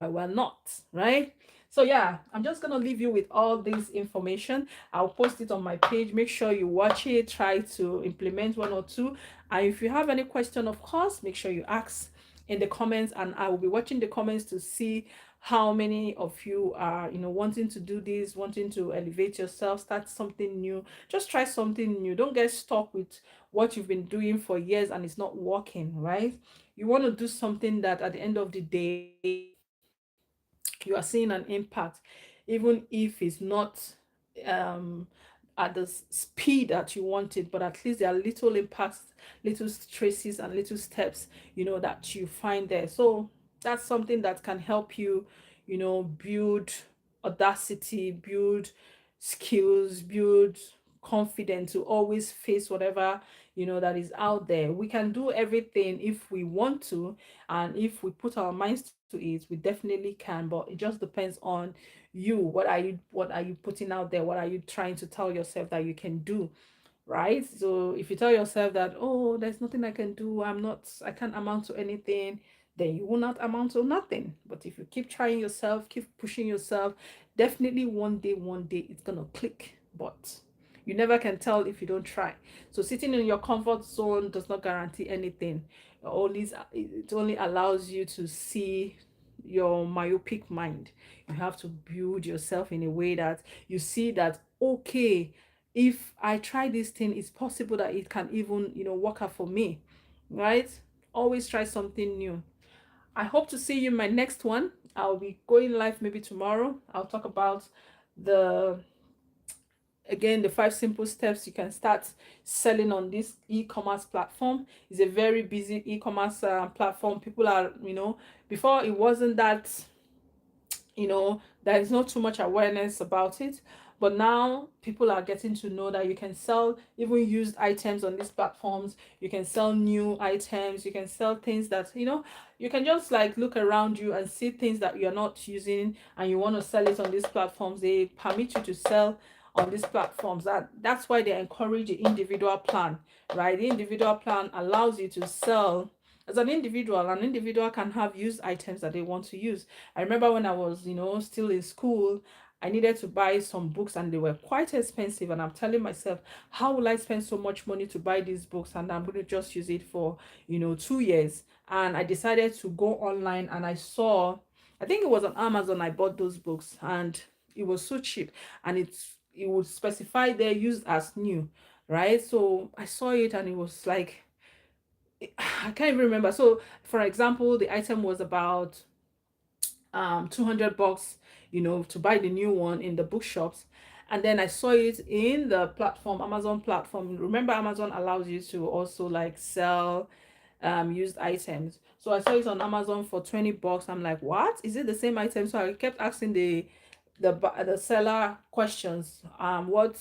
we're not, right? So yeah, I'm just gonna leave you with all this information. I'll post it on my page. Make sure you watch it, try to implement one or two. And if you have any question, of course, make sure you ask in the comments, and I will be watching the comments to see how many of you are wanting to do this, wanting to elevate yourself, start something new. Just try something new. Don't get stuck with what you've been doing for years and it's not working, right? You want to do something that at the end of the day you are seeing an impact, even if it's not um at the speed that you wanted, but at least there are little impacts, little traces, and little steps that you find there. So that's something that can help you build audacity, build skills, build confidence to always face whatever that is out there. We can do everything if we want to, and if we put our minds to it, we definitely can. But it just depends on you. What are you putting out there? What are you trying to tell yourself that you can do? Right? So if you tell yourself that, oh, there's nothing I can do, I can't amount to anything, then you will not amount to nothing. But if you keep trying yourself, keep pushing yourself, definitely one day it's gonna click. But you never can tell if you don't try. So sitting in your comfort zone does not guarantee anything. It only allows you to see your myopic mind. You have to build yourself in a way that you see that, okay, if I try this thing, it's possible that it can even work out for me, right? Always try something new. I hope to see you in my next one. I'll be going live maybe tomorrow. I'll talk about the again the 5 simple steps you can start selling on this e-commerce platform. It's a very busy e-commerce platform. People are before it wasn't that there is not too much awareness about it, but now people are getting to know that you can sell even used items on these platforms. You can sell new items, you can sell things that you can just like look around you and see things that you're not using and you want to sell it on these platforms. They permit you to sell on these platforms. That's why they encourage the individual plan, right? The individual plan allows you to sell as an individual. An individual can have used items that they want to use. I remember when I was still in school, I needed to buy some books and they were quite expensive. And I'm telling myself, how will I spend so much money to buy these books? And I'm going to just use it for 2 years. And I decided to go online and I think it was on Amazon I bought those books, and it was so cheap. And it would specify there used as new, right? So I saw it and it was like, I can't even remember. So for example, the item was about 200 bucks, to buy the new one in the bookshops. And then I saw it in the platform, Amazon platform. Remember, Amazon allows you to also like sell used items. So I saw it on Amazon for 20 bucks. I'm like, what, is it the same item? So I kept asking the seller questions. What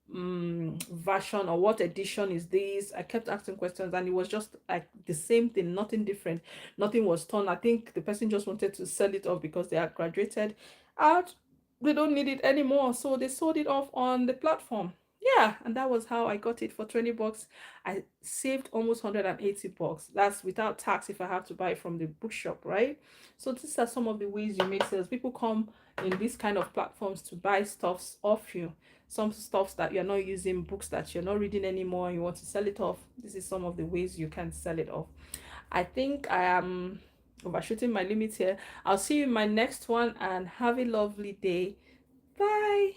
version or what edition is this? I kept asking questions, and it was just like the same thing, nothing different, nothing was torn. I think the person just wanted to sell it off because they are graduated out, they don't need it anymore, so they sold it off on the platform. Yeah, and that was how I got it for 20 bucks. I saved almost 180 bucks. That's without tax if I have to buy it from the bookshop, right? So these are some of the ways you make sales. People come in these kind of platforms to buy stuffs off you. Some stuffs that you're not using, books that you're not reading anymore, you want to sell it off. This is some of the ways you can sell it off. I think I am overshooting my limits here. I'll see you in my next one, and have a lovely day. Bye.